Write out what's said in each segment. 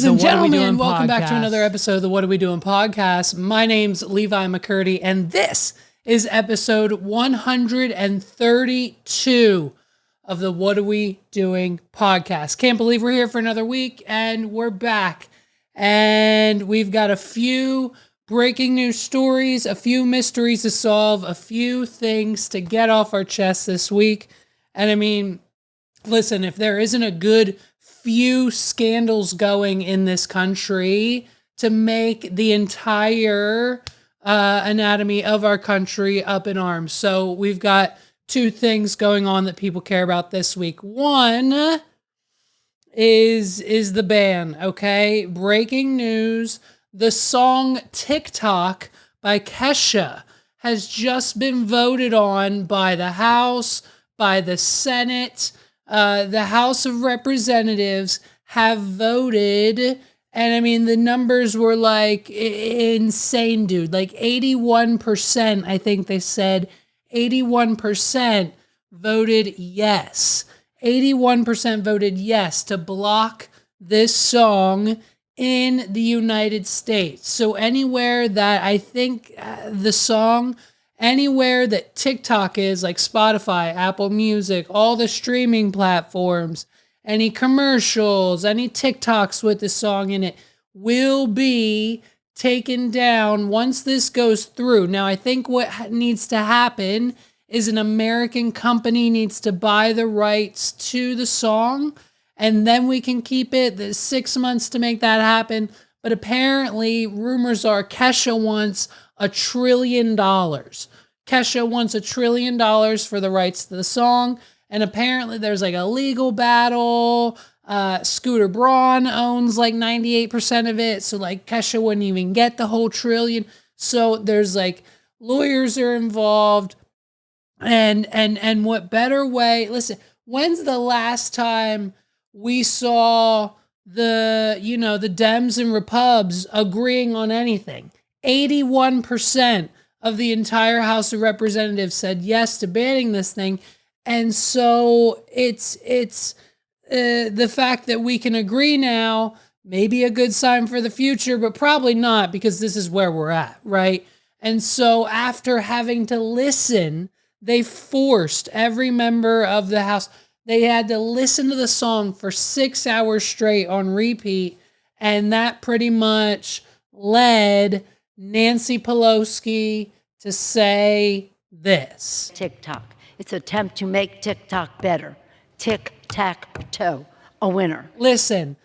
Ladies and gentlemen, welcome back to podcast. another episode of the What Are We Doing podcast. My name's Levi McCurdy, and this is episode 132 of the What Are We Doing podcast. Can't believe we're here for another week, and we're back. And we've got a few breaking news stories, a few mysteries to solve, a few things to get off our chest this week. And I mean, listen, if there isn't a good few scandals going in this country to make the entire anatomy of our country up in arms. So we've got two things going on that people care about this week. One is the ban, okay? Breaking news. The song TikTok by Kesha has just been voted on by the House, by the Senate. The House of Representatives have voted, and I mean, the numbers were like insane, dude. Like 81%, I think they said 81% voted yes. 81% voted yes to block this song in the United States. So anywhere that I think the song, anywhere that TikTok is, like Spotify, Apple Music, all the streaming platforms, any commercials, any TikToks with the song in it will be taken down once this goes through. Now, I think what needs to happen is an American company needs to buy the rights to the song, and then we can keep it. There's 6 months to make that happen. But apparently, rumors are Kesha wants $1 trillion. Kesha wants $1 trillion for the rights to the song. And apparently there's like a legal battle. Scooter Braun owns like 98% of it. So like Kesha wouldn't even get the whole trillion. So there's like lawyers are involved. And what better way, listen, when's the last time we saw the Dems and Repubs agreeing on anything? 81% of the entire House of Representatives said yes to banning this thing. And so it's the fact that we can agree now, maybe a good sign for the future, but probably not, because this is where we're at, right? And so after having to listen, they forced every member of the House, they had to listen to the song for 6 hours straight on repeat. And that pretty much led Nancy Pelosi to say this. TikTok. It's an attempt to make TikTok better. Tic-tac-toe. A winner. Listen,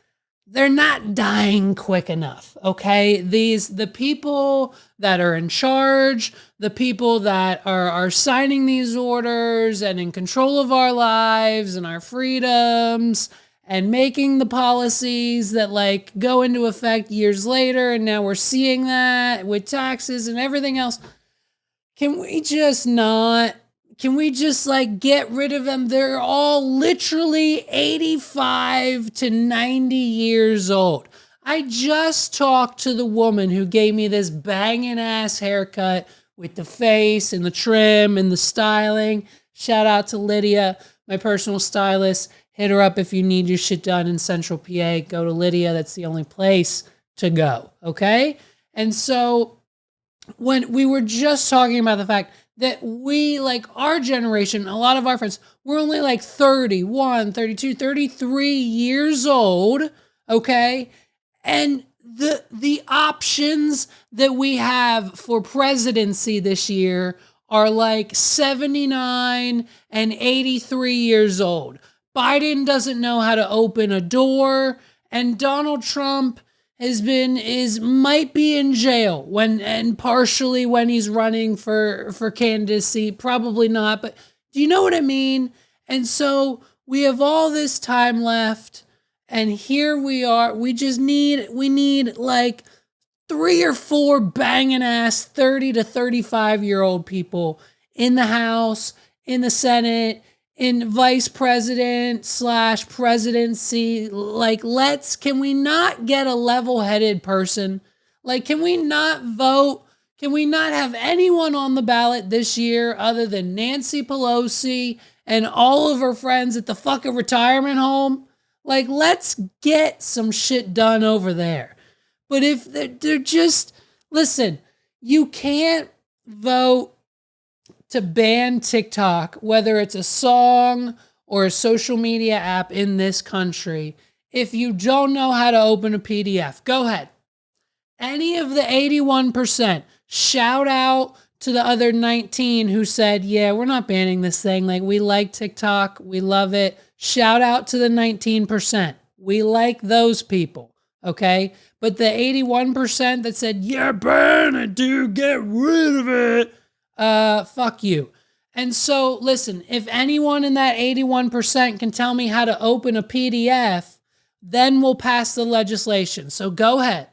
they're not dying quick enough, okay? The people that are in charge, the people that are signing these orders and in control of our lives and our freedoms and making the policies that like go into effect years later, and now we're seeing that with taxes and everything else. Can we just like get rid of them? They're all literally 85 to 90 years old. I just talked to the woman who gave me this banging ass haircut with the face and the trim and the styling. Shout out to Lydia, my personal stylist. Hit her up if you need your shit done in Central PA. Go to Lydia. That's the only place to go. Okay? And so when we were just talking about the fact that we, like our generation, a lot of our friends, we're only like 31, 32, 33 years old, okay? And the options that we have for presidency this year are like 79 and 83 years old. Biden doesn't know how to open a door, and Donald Trump might be in jail and partially when he's running for candidacy, probably not, but do you know what I mean? And so we have all this time left, and here we are. We need like 3 or 4 banging ass 30 to 35-year-old people in the House, in the Senate, in vice president / presidency. Like, can we not get a level-headed person? Like, can we not vote? Can we not have anyone on the ballot this year other than Nancy Pelosi and all of her friends at the fucking retirement home? Like, let's get some shit done over there. But if they're just, listen, you can't vote to ban TikTok, whether it's a song or a social media app in this country, if you don't know how to open a PDF. Go ahead. Any of the 81%, shout out to the other 19 who said, yeah, we're not banning this thing. Like, we like TikTok. We love it. Shout out to the 19%. We like those people. Okay. But the 81% that said, yeah, ban it, dude, get rid of it. Fuck you. And so, listen, if anyone in that 81% can tell me how to open a PDF, then we'll pass the legislation. So go ahead.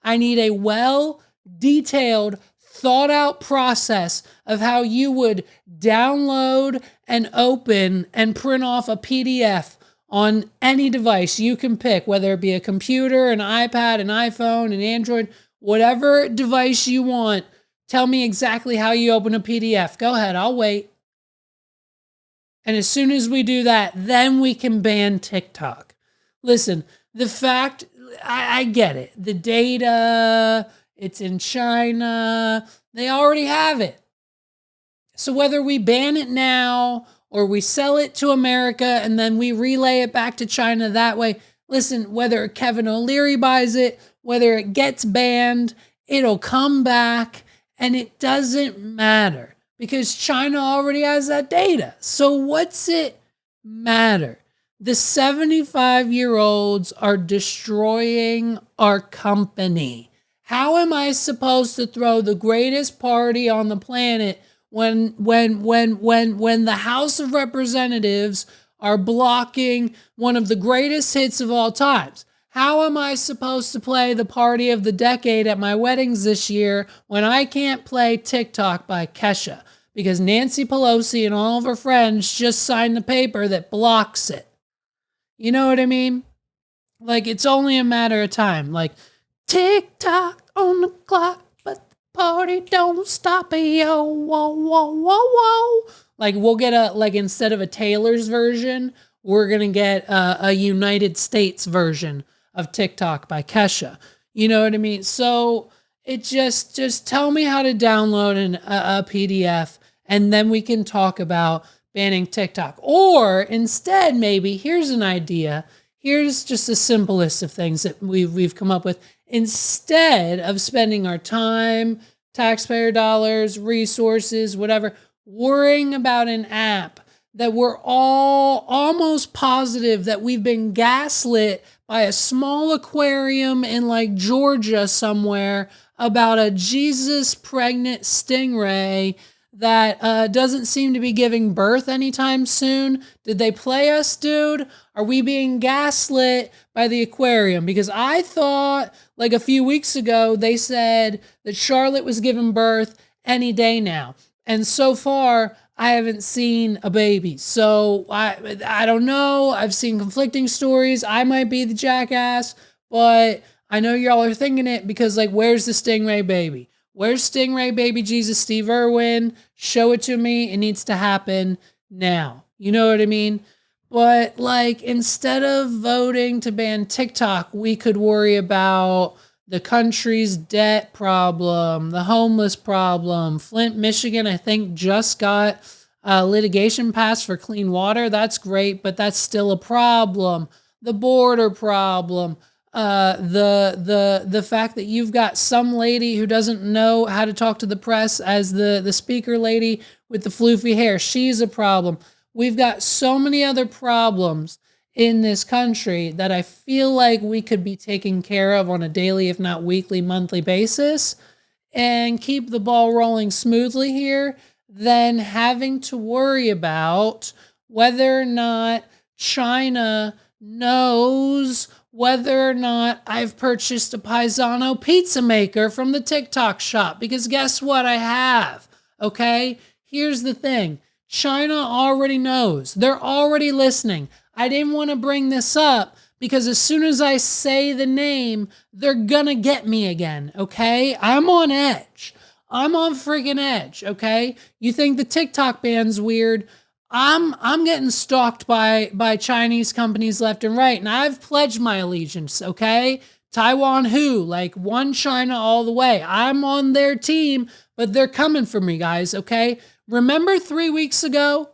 I need a well-detailed, thought-out process of how you would download and open and print off a PDF on any device you can pick, whether it be a computer, an iPad, an iPhone, an Android, whatever device you want. Tell me exactly how you open a PDF. Go ahead, I'll wait. And as soon as we do that, then we can ban TikTok. Listen, the fact, I get it. The data, it's in China. They already have it. So whether we ban it now or we sell it to America and then we relay it back to China that way, listen, whether Kevin O'Leary buys it, whether it gets banned, it'll come back. And it doesn't matter because China already has that data. So what's it matter? The 75-year-olds are destroying our company. How am I supposed to throw the greatest party on the planet when the House of Representatives are blocking one of the greatest hits of all times? How am I supposed to play the party of the decade at my weddings this year when I can't play TikTok by Kesha? Because Nancy Pelosi and all of her friends just signed the paper that blocks it. You know what I mean? Like, it's only a matter of time. Like, TikTok on the clock, but the party don't stop. Yo, whoa, whoa, whoa, whoa. Like, we'll get instead of a Taylor's version, we're going to get a United States version of TikTok by Kesha. You know what I mean? So it just tell me how to download a PDF and then we can talk about banning TikTok. Or instead, maybe, here's an idea. Here's just the simplest of things that we've come up with. Instead of spending our time, taxpayer dollars, resources, whatever, worrying about an app that we're all almost positive that we've been gaslit by a small aquarium in like Georgia somewhere about a Jesus pregnant stingray that doesn't seem to be giving birth anytime soon. Did they play us, dude? Are we being gaslit by the aquarium? Because I thought like a few weeks ago they said that Charlotte was giving birth any day now. And so far, I haven't seen a baby. So I don't know. I've seen conflicting stories. I might be the jackass, but I know y'all are thinking it because, like, where's the Stingray baby? Where's Stingray baby Jesus Steve Irwin? Show it to me. It needs to happen now. You know what I mean? But, like, instead of voting to ban TikTok, we could worry about the country's debt problem, the homeless problem. Flint, Michigan, I think just got litigation passed for clean water. That's great, but that's still a problem. The border problem, the fact that you've got some lady who doesn't know how to talk to the press as the speaker lady with the floofy hair. She's a problem. We've got so many other problems in this country that I feel like we could be taking care of on a daily, if not weekly, monthly basis and keep the ball rolling smoothly here than having to worry about whether or not China knows whether or not I've purchased a Paisano pizza maker from the TikTok shop. Because guess what? I have. Okay? Here's the thing. China already knows. They're already listening. I didn't want to bring this up because as soon as I say the name, they're gonna get me again, okay? I'm on edge. I'm on friggin' edge, okay? You think the TikTok ban's weird? I'm getting stalked by Chinese companies left and right, and I've pledged my allegiance, okay? Taiwan who? Like one China all the way. I'm on their team, but they're coming for me, guys, okay? Remember 3 weeks ago?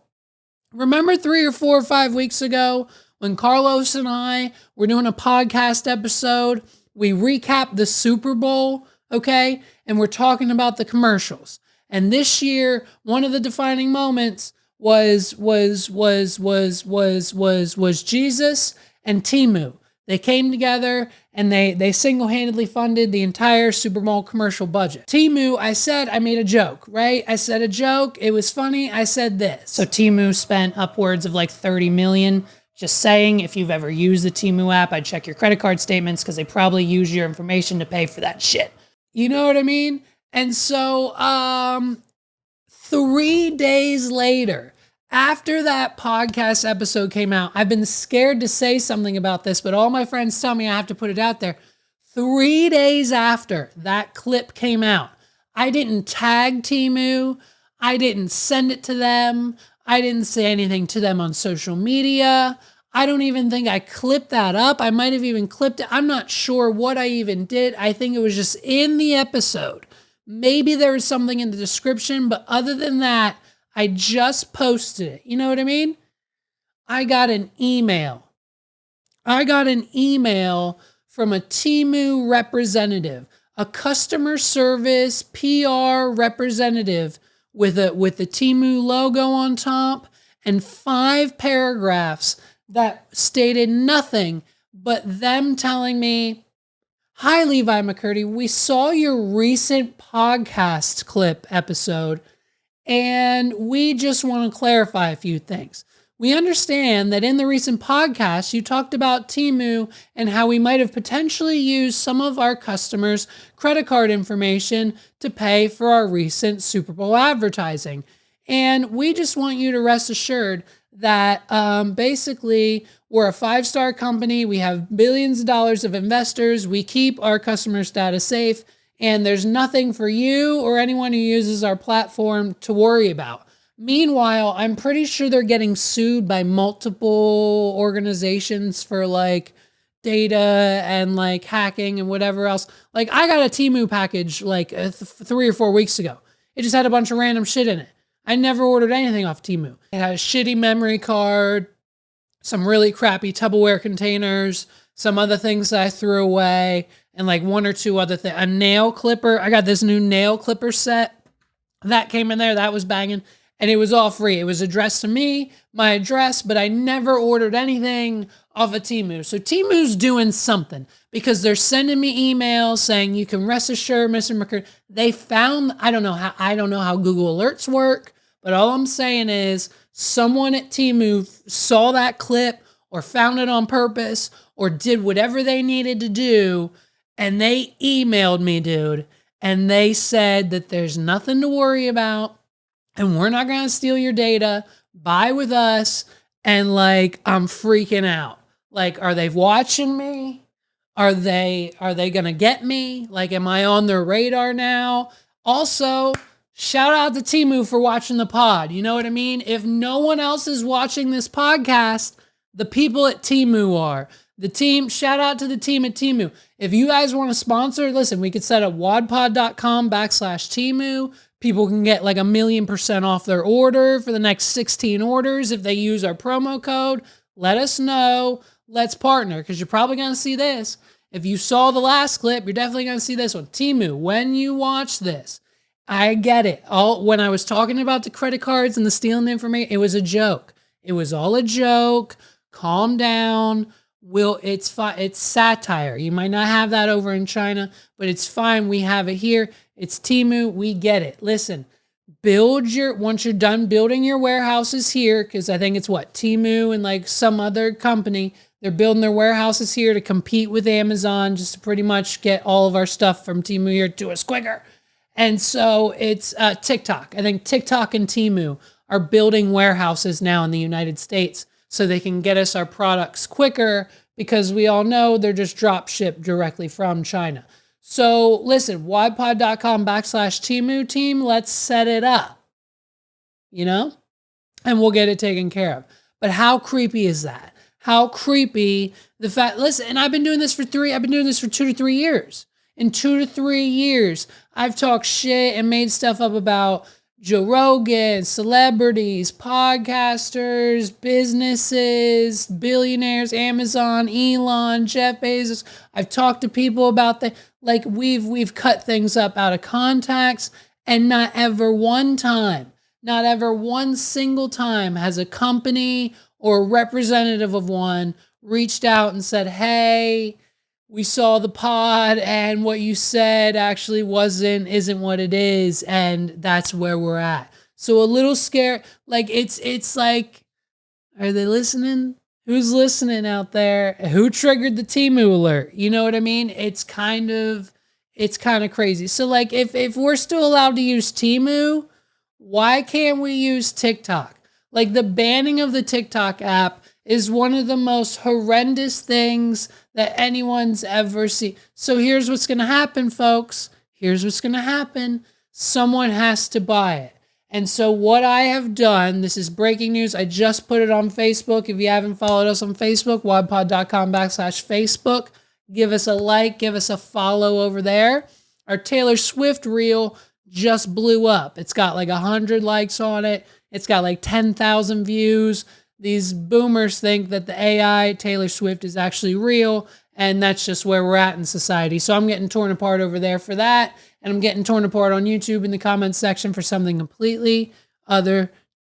Remember 3 or 4 or 5 weeks ago when Carlos and I were doing a podcast episode? We recapped the Super Bowl, okay? And we're talking about the commercials. And this year, one of the defining moments was Jesus and Temu. They came together and they single-handedly funded the entire Super Bowl commercial budget. Temu, I made a joke, right? I said a joke. It was funny. I said this. So Temu spent upwards of like 30 million. Just saying, if you've ever used the Temu app, I'd check your credit card statements because they probably use your information to pay for that shit. You know what I mean? And so 3 days later, after that podcast episode came out, I've been scared to say something about this, but all my friends tell me I have to put it out there. 3 days after that clip came out, I didn't tag Temu. I didn't send it to them. I didn't say anything to them on social media. I don't even think I clipped that up. I might have even clipped it. I'm not sure what I even did. I think it was just in the episode. Maybe there was something in the description, but other than that, I just posted it. You know what I mean? I got an email. From a Temu representative, a customer service PR representative with the Temu logo on top and 5 paragraphs that stated nothing but them telling me, "Hi, Levi McCurdy, we saw your recent podcast clip episode, and we just want to clarify a few things. We understand that in the recent podcast, you talked about Temu and how we might have potentially used some of our customers' credit card information to pay for our recent Super Bowl advertising. And we just want you to rest assured that basically we're a 5-star company. We have billions of dollars of investors. We keep our customers' data safe, and there's nothing for you or anyone who uses our platform to worry about." Meanwhile, I'm pretty sure they're getting sued by multiple organizations for like data and like hacking and whatever else. Like I got a Temu package like 3 or 4 weeks ago. It just had a bunch of random shit in it. I never ordered anything off Temu. It had a shitty memory card, some really crappy Tupperware containers, some other things that I threw away, and like 1 or 2 other things. A nail clipper. I got this new nail clipper set that came in there. That was banging. And it was all free. It was addressed to me, my address, but I never ordered anything off of Temu. So Temu's doing something because they're sending me emails saying you can rest assured, Mr. McCurdy. They found, I don't know how Google Alerts work, but all I'm saying is someone at Temu saw that clip or found it on purpose or did whatever they needed to do, and they emailed me, dude, and they said that there's nothing to worry about. And we're not going to steal your data. Buy with us. And like, I'm freaking out. Like, are they watching me? Are they going to get me? Like, am I on their radar now? Also, shout out to Temu for watching the pod. You know what I mean? If no one else is watching this podcast, the people at Temu are. The team, shout out to the team at Temu. If you guys want to sponsor, listen, we could set up wawdpod.com/Temu. People can get like 1,000,000% off their order for the next 16 orders if they use our promo code. Let us know. Let's partner, because you're probably going to see this. If you saw the last clip, you're definitely going to see this one. Temu, when you watch this, I get it. When I was talking about the credit cards and the stealing the information, it was a joke. It was all a joke. Calm down. It's satire. You might not have that over in China, but it's fine. We have it here. It's Temu. We get it. Listen, once you're done building your warehouses here, because I think it's Temu and like some other company, they're building their warehouses here to compete with Amazon, just to pretty much get all of our stuff from Temu here to us quicker. And so it's TikTok. I think TikTok and Temu are building warehouses now in the United States so they can get us our products quicker, because we all know they're just drop shipped directly from China. So listen, wawdpod.com/Temu team, let's set it up. You know? and we'll get it taken care of. But how creepy is that? How creepy the fact, listen, and I've been doing this for 2 to 3 years. In 2 to 3 years, I've talked shit and made stuff up about Joe Rogan, celebrities, podcasters, businesses, billionaires, Amazon, Elon, Jeff Bezos. I've talked to people about we've cut things up out of context, and not ever one single time has a company or a representative of one reached out and said, "Hey, we saw the pod and what you said actually isn't what it is." And that's where we're at. So a little scared. Like it's like, are they listening? Who's listening out there? Who triggered the Temu alert? You know what I mean? It's kind of crazy. So like if we're still allowed to use Temu, why can't we use TikTok? Like the banning of the TikTok app is one of the most horrendous things that anyone's ever seen. So here's what's going to happen, folks. Here's what's going to happen. Someone has to buy it. And so what I have done, this is breaking news. I just put it on Facebook. If you haven't followed us on Facebook, wawdpod.com/Facebook. Give us a like, give us a follow over there. Our Taylor Swift reel just blew up. It's got like 100 likes on it. It's got like 10,000 views. These boomers think that the AI Taylor Swift is actually real, and that's just where we're at in society. So I'm getting torn apart over there for that, and I'm getting torn apart on YouTube in the comments section for something completely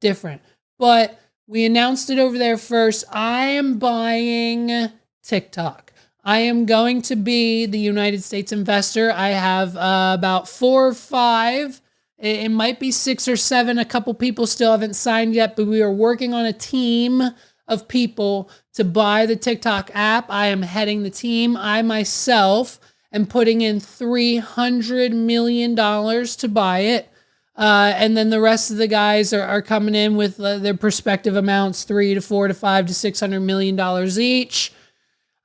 different. But we announced it over there first. I am buying TikTok. I am going to be the United States investor. I have about 4 or 5. It might be 6 or 7. A couple people still haven't signed yet, but we are working on a team of people to buy the TikTok app. I am heading the team. I myself am putting in $300 million to buy it. And then the rest of the guys are coming in with their prospective amounts, $3 to $4 to $5 to $600 million each.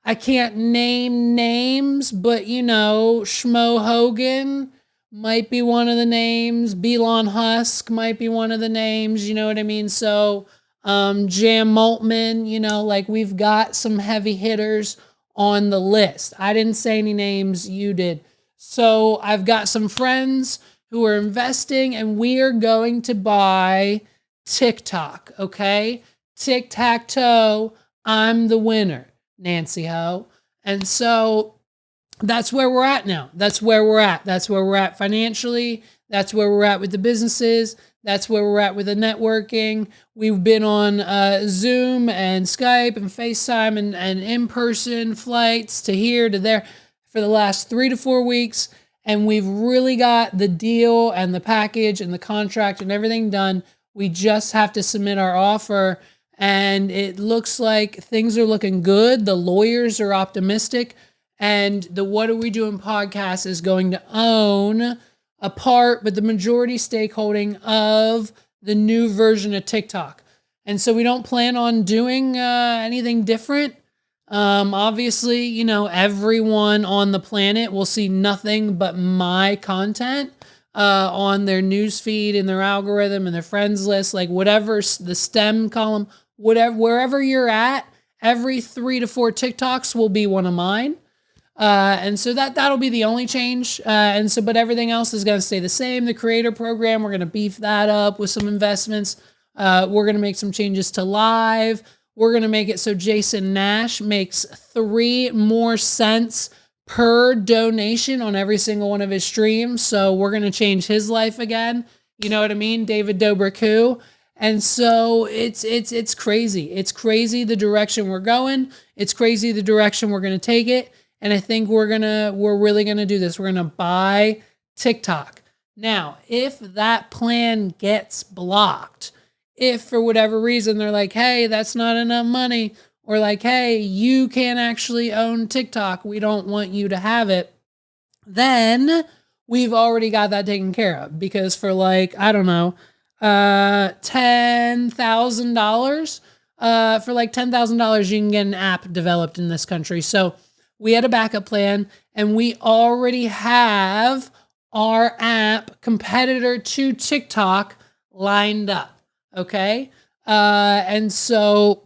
I can't name names, but Schmo Hogan might be one of the names. Belon Husk might be one of the names. You know what I mean? So, Jam Maltman, we've got some heavy hitters on the list. I didn't say any names, you did. So I've got some friends who are investing, and we are going to buy TikTok, okay? Tic-tac-toe, I'm the winner, Nancy Ho. And so that's where we're at now. That's where we're at. That's where we're at financially. That's where we're at with the businesses. That's where we're at with the networking. We've been on Zoom and Skype and FaceTime and in-person flights to here, to there for the last 3 to 4 weeks. And we've really got the deal and the package and the contract and everything done. We just have to submit our offer. And it looks like things are looking good. The lawyers are optimistic. And the What Are We Doing podcast is going to own a part, but the majority stakeholding of the new version of TikTok. And so we don't plan on doing anything different. Obviously, everyone on the planet will see nothing but my content on their news feed and their algorithm and their friends list, like whatever the STEM column, wherever you're at, every 3 to 4 TikToks will be one of mine. And so that'll be the only change. But everything else is going to stay the same. The creator program, we're going to beef that up with some investments. We're going to make some changes to live. We're going to make it so Jason Nash makes 3 more cents per donation on every single one of his streams. So we're going to change his life again. You know what I mean? David Dobrik who. And so it's crazy. It's crazy the direction we're going. It's crazy the direction we're going to take it. And I think we're really going to do this. We're going to buy TikTok. Now, if that plan gets blocked, if for whatever reason they're like, hey, that's not enough money, or like, hey, you can't actually own TikTok, we don't want you to have it, then we've already got that taken care of. Because for $10,000, $10,000, you can get an app developed in this country. So we had a backup plan, and we already have our app competitor to TikTok lined up. Okay. And so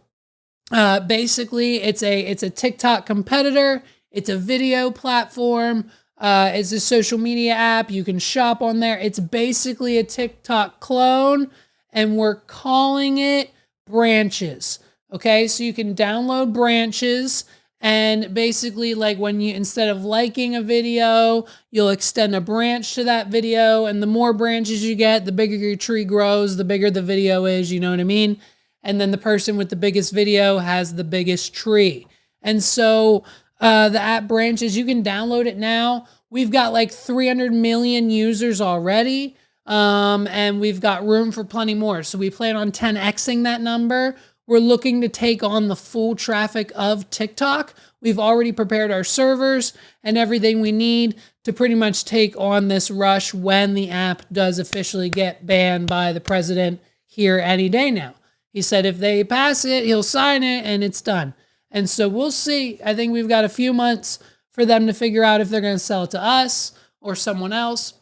basically it's a TikTok competitor. It's a video platform. It's a social media app. You can shop on there. It's basically a TikTok clone, and we're calling it Branches. Okay, so you can download Branches, and basically, like, when you, instead of liking a video, you'll extend a branch to that video, and the more branches you get, the bigger your tree grows, the bigger the video is, you know what I mean? And then the person with the biggest video has the biggest tree. And so the app Branches, you can download it now. We've got like 300 million users already, and we've got room for plenty more. So we plan on 10xing that number. We're looking to take on the full traffic of TikTok. We've already prepared our servers and everything we need to pretty much take on this rush when the app does officially get banned by the president here any day now. He said if they pass it, he'll sign it and it's done. And so we'll see. I think we've got a few months for them to figure out if they're going to sell it to us or someone else.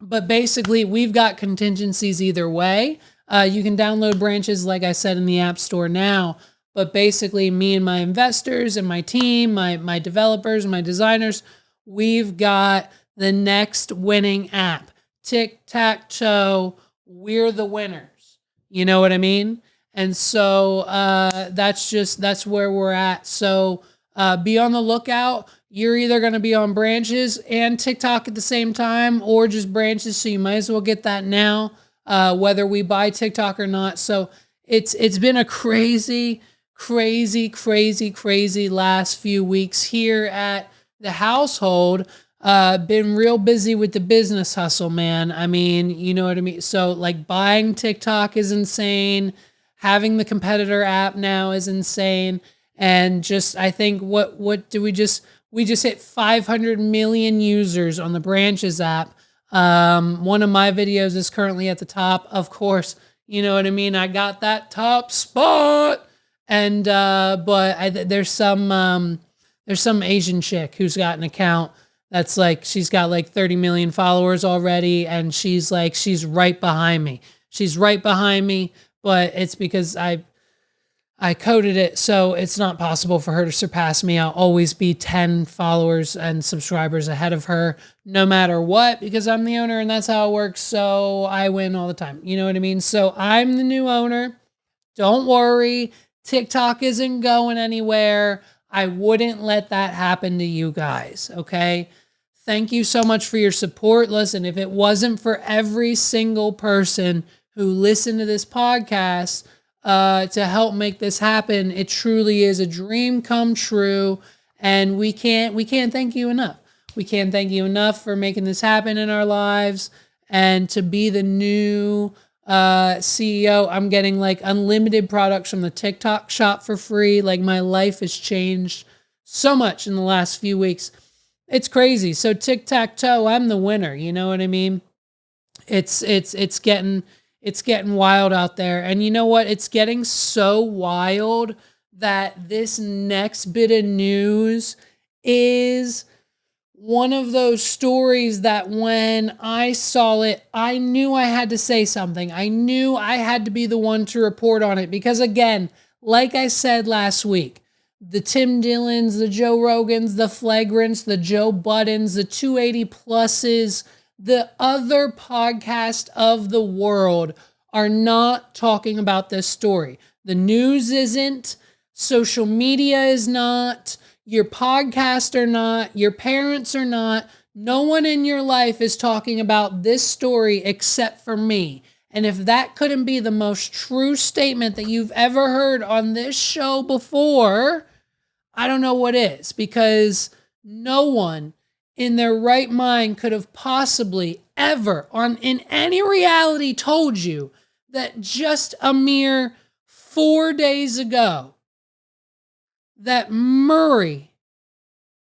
But basically, we've got contingencies either way. You can download Branches, like I said, in the App Store now. But basically, me and my investors and my team, my developers, my designers, we've got the next winning app. Tic-tac-toe, we're the winners. You know what I mean? And so that's where we're at. So be on the lookout. You're either going to be on Branches and TikTok at the same time, or just Branches. So you might as well get that now, whether we buy TikTok or not. So it's been a crazy last few weeks here at the household. Been real busy with the business hustle, man. I mean, you know what I mean? So like buying TikTok is insane. Having the competitor app now is insane. And just, I think what do we just hit 500 million users on the Branches app. One of my videos is currently at the top, of course, you know what I mean? I got that top spot. And, but there's some Asian chick who's got an account that's like, she's got like 30 million followers already. And she's right behind me. She's right behind me, but it's because I coded it so it's not possible for her to surpass me. I'll always be 10 followers and subscribers ahead of her, no matter what, because I'm the owner and that's how it works. So I win all the time. You know what I mean? So I'm the new owner. Don't worry. TikTok isn't going anywhere. I wouldn't let that happen to you guys. Okay. Thank you so much for your support. Listen, if it wasn't for every single person who listened to this podcast, to help make this happen, it truly is a dream come true, and we can't thank you enough. We can't thank you enough for making this happen in our lives, and to be the new CEO. I'm getting like unlimited products from the TikTok shop for free. Like my life has changed so much in the last few weeks. It's crazy. So tic-tac-toe, I'm the winner. You know what I mean? It's getting wild out there. And you know what? It's getting so wild that this next bit of news is one of those stories that when I saw it, I knew I had to say something. I knew I had to be the one to report on it. Because again, like I said last week, the Tim Dillons, the Joe Rogans, the Flagrants, the Joe Buttons, the 280 Pluses, the other podcast of the world are not talking about this story. The news isn't, social media is not, your podcast are not, your parents are not. No one in your life is talking about this story except for me. And if that couldn't be the most true statement that you've ever heard on this show before, I don't know what is, because no one in their right mind could have possibly ever in any reality told you that just a mere 4 days ago, that Murray,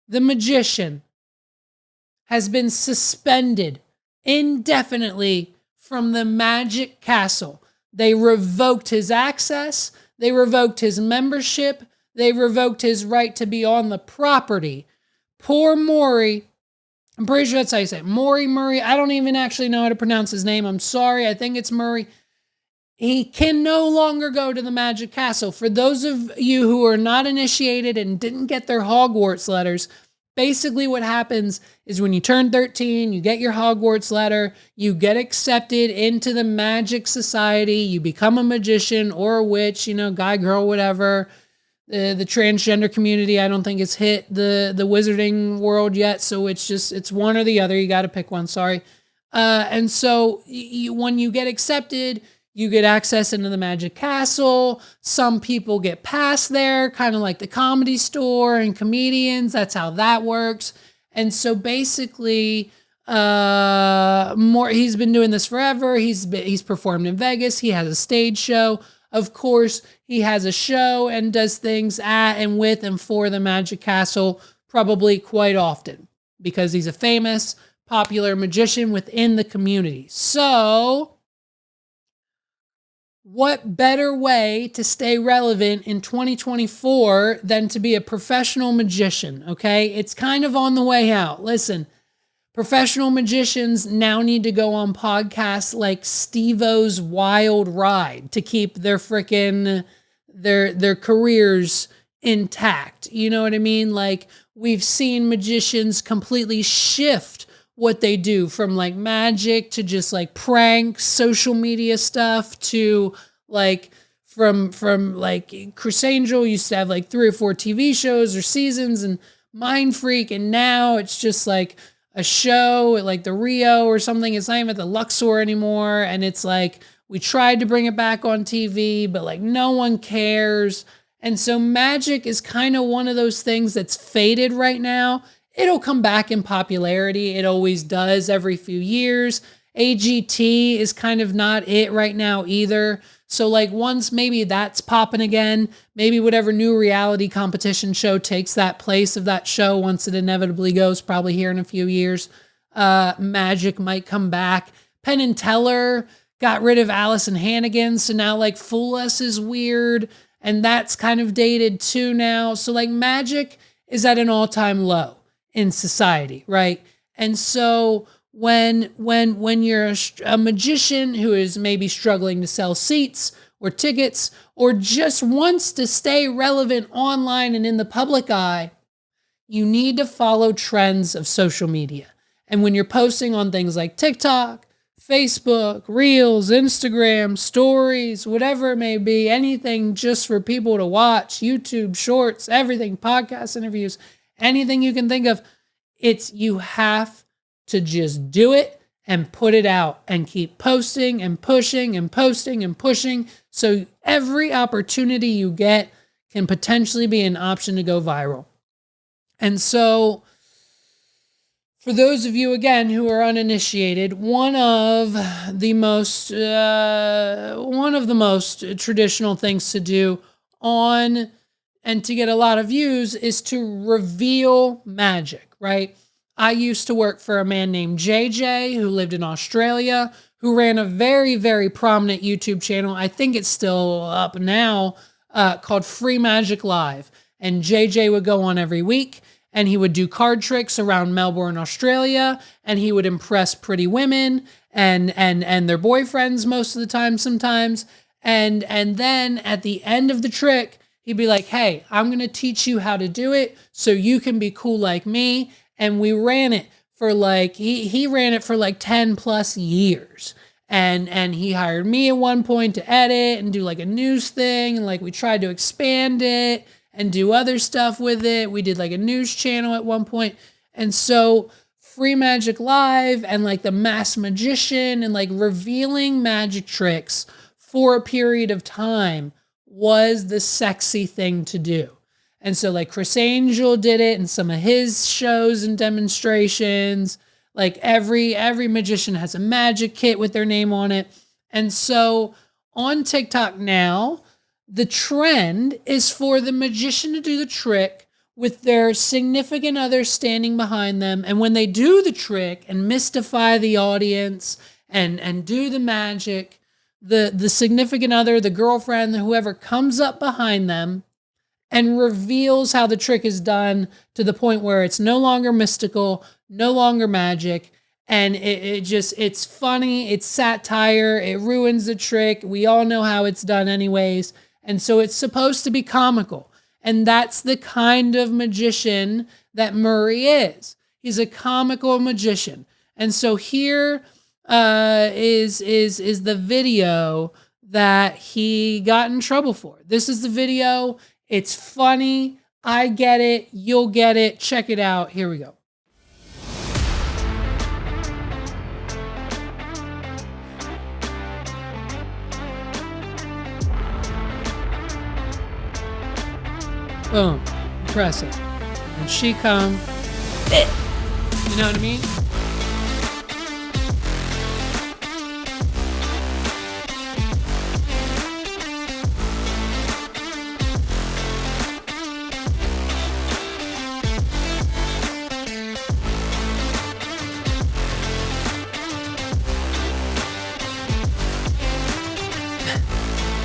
the magician, has been suspended indefinitely from the Magic Castle. They revoked his access. They revoked his membership. They revoked his right to be on the property. Poor Maury, I'm pretty sure that's how you say it. Murray. I don't even actually know how to pronounce his name. I'm sorry. I think it's Murray. he can no longer go to the Magic Castle. For those of you who are not initiated and didn't get their Hogwarts letters, basically what happens is when you turn 13, you get your Hogwarts letter, you get accepted into the Magic Society, you become a magician or a witch, guy, girl, whatever. The transgender community, I don't think it's hit the wizarding world yet, so it's one or the other. You got to pick one, sorry. And so when you get accepted, you get access into the Magic Castle. Some people get past there, kind of like the Comedy Store and comedians. That's how that works. And so basically, he's been doing this forever. He's performed in Vegas. He has a stage show. Of course, he has a show and does things at and with and for the Magic Castle probably quite often because he's a famous, popular magician within the community. So what better way to stay relevant in 2024 than to be a professional magician, okay? It's kind of on the way out. Listen, professional magicians now need to go on podcasts like Steve-O's Wild Ride to keep their their careers intact. You know what I mean? Like, we've seen magicians completely shift what they do from like magic to just like pranks, social media stuff to like from like Chris Angel used to have like 3 or 4 TV shows or seasons and Mind Freak, and now it's just like a show at like the Rio or something. It's not even at the Luxor anymore, and it's like we tried to bring it back on TV, but like no one cares. And so magic is kind of one of those things that's faded right now. It'll come back in popularity. It always does every few years. AGT is kind of not it right now either. So like once maybe that's popping again, maybe whatever new reality competition show takes that place of that show once it inevitably goes, probably here in a few years, magic might come back. Penn and Teller got rid of Allison Hannigan, so now like Fool Us is weird, and that's kind of dated too now. So like magic is at an all-time low in society, right? And so when you're a magician who is maybe struggling to sell seats or tickets or just wants to stay relevant online and in the public eye, you need to follow trends of social media. And when you're posting on things like TikTok, Facebook, Reels, Instagram, stories, whatever it may be, anything just for people to watch, YouTube, Shorts, everything, podcast interviews, anything you can think of, you have to just do it and put it out and keep posting and pushing and posting and pushing. So every opportunity you get can potentially be an option to go viral. And so for those of you, again, who are uninitiated, one of the most traditional things to do on and to get a lot of views is to reveal magic, right? I used to work for a man named JJ who lived in Australia, who ran a very, very prominent YouTube channel. I think it's still up now, called Free Magic Live. And JJ would go on every week and he would do card tricks around Melbourne, Australia, and he would impress pretty women and their boyfriends most of the time sometimes. And then at the end of the trick, he'd be like, hey, I'm going to teach you how to do it so you can be cool like me. And we ran it for like, he ran it for like 10 plus years. And he hired me at one point to edit and do like a news thing. And like we tried to expand it and do other stuff with it. We did like a news channel at one point. And so Free Magic Live and like the Mass Magician and like revealing magic tricks for a period of time was the sexy thing to do. And so like Chris Angel did it in some of his shows and demonstrations. Like every magician has a magic kit with their name on it. And so on TikTok now, the trend is for the magician to do the trick with their significant other standing behind them. And when they do the trick and mystify the audience and do the magic, the significant other, the girlfriend, whoever comes up behind them and reveals how the trick is done to the point where it's no longer mystical, no longer magic, And it's funny, it's satire, it ruins the trick. We all know how it's done anyways. And so it's supposed to be comical. And that's the kind of magician that Murray is. He's a comical magician. And so here is the video that he got in trouble for. This is the video. It's funny. I get it. You'll get it. Check it out. Here we go. Boom. Impressive. And she come. You know what I mean?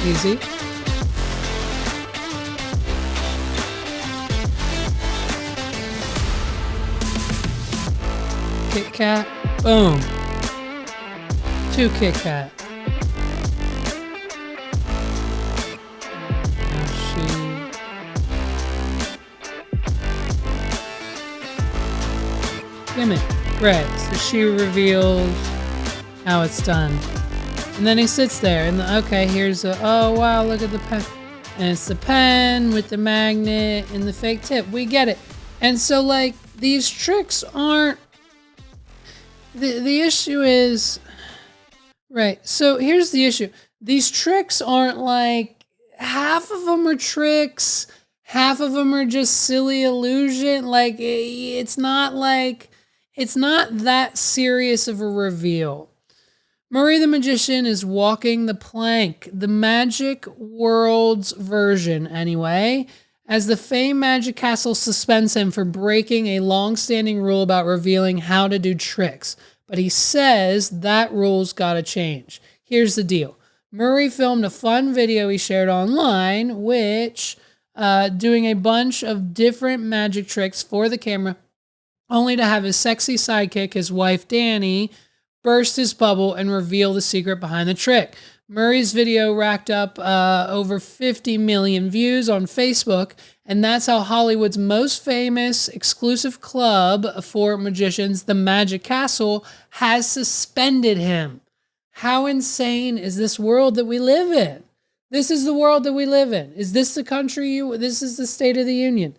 Easy. Kit Kat. Boom. 2 Kit Kat. Gimme. Right. So she reveals how it's done. And then he sits there and okay, here's oh wow, look at the pen. And it's the pen with the magnet and the fake tip. We get it. And so like these tricks aren't the issue is right. So here's the issue. These tricks aren't like half of them are tricks, half of them are just silly illusion. Like it's not that serious of a reveal. Murray the Magician is walking the plank, the magic world's version anyway, as the famed Magic Castle suspends him for breaking a long-standing rule about revealing how to do tricks. But he says that rule's gotta change. Here's the deal. Murray filmed a fun video he shared online, which doing a bunch of different magic tricks for the camera, only to have his sexy sidekick, his wife Danny, burst his bubble and reveal the secret behind the trick. Murray's video racked up over 50 million views on Facebook, and that's how Hollywood's most famous exclusive club for magicians, the Magic Castle, has suspended him. How insane is this world that we live in? This is the world that we live in. Is this the country this is the State of the Union?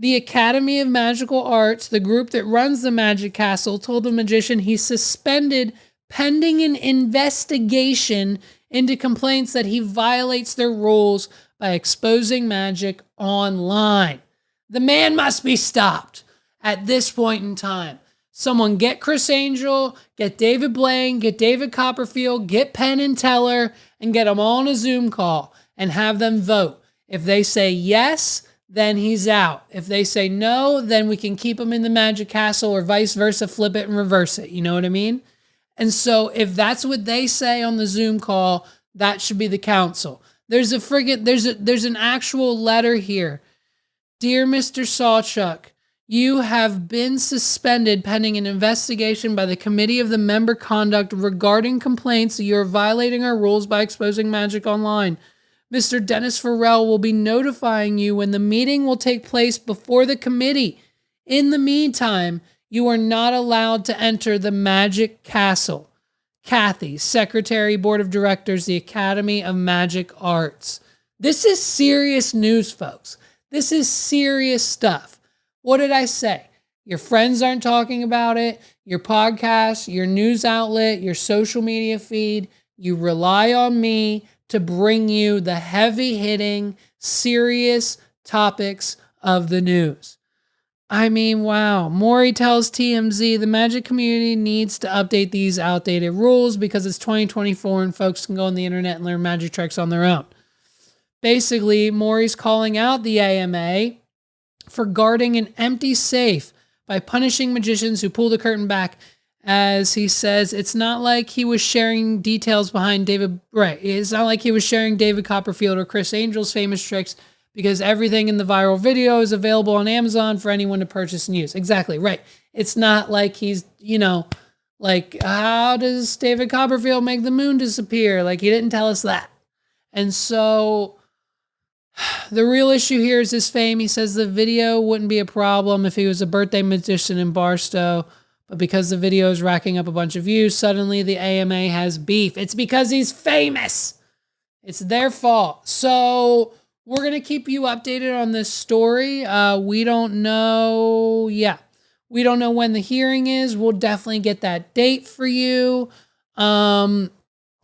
The Academy of Magical Arts, the group that runs the Magic Castle, told the magician he's suspended pending an investigation into complaints that he violates their rules by exposing magic online. The man must be stopped at this point in time. Someone get Chris Angel, get David Blaine, get David Copperfield, get Penn and Teller, and get them all on a Zoom call and have them vote. If they say yes, then he's out. If they say no, then we can keep him in the Magic Castle or vice versa, flip it and reverse it. You know what I mean? And so if that's what they say on the Zoom call, that should be the council. There's an actual letter here. Dear Mr. Sawchuk, you have been suspended pending an investigation by the Committee of the Member Conduct regarding complaints that you're violating our rules by exposing magic online. Mr. Dennis Farrell will be notifying you when the meeting will take place before the committee. In the meantime, you are not allowed to enter the Magic Castle. Kathy, Secretary, Board of Directors, the Academy of Magic Arts. This is serious news, folks. This is serious stuff. What did I say? Your friends aren't talking about it. Your podcast, your news outlet, your social media feed. You rely on me to bring you the heavy-hitting, serious topics of the news. I mean, wow. Maury tells TMZ the magic community needs to update these outdated rules because it's 2024 and folks can go on the internet and learn magic tricks on their own. Basically, Maury's calling out the AMA for guarding an empty safe by punishing magicians who pull the curtain back. As he says, it's not like he was sharing details behind David. Right. It's not like he was sharing David Copperfield or Chris Angel's famous tricks because everything in the viral video is available on Amazon for anyone to purchase and use. Exactly. Right. It's not like he's, Like, how does David Copperfield make the moon disappear? Like, he didn't tell us that. And so the real issue here is his fame. He says the video wouldn't be a problem if he was a birthday magician in Barstow, but because the video is racking up a bunch of views, suddenly the AMA has beef. It's because he's famous. It's their fault. So we're going to keep you updated on this story. We don't know. We don't know when the hearing is. We'll definitely get that date for you. And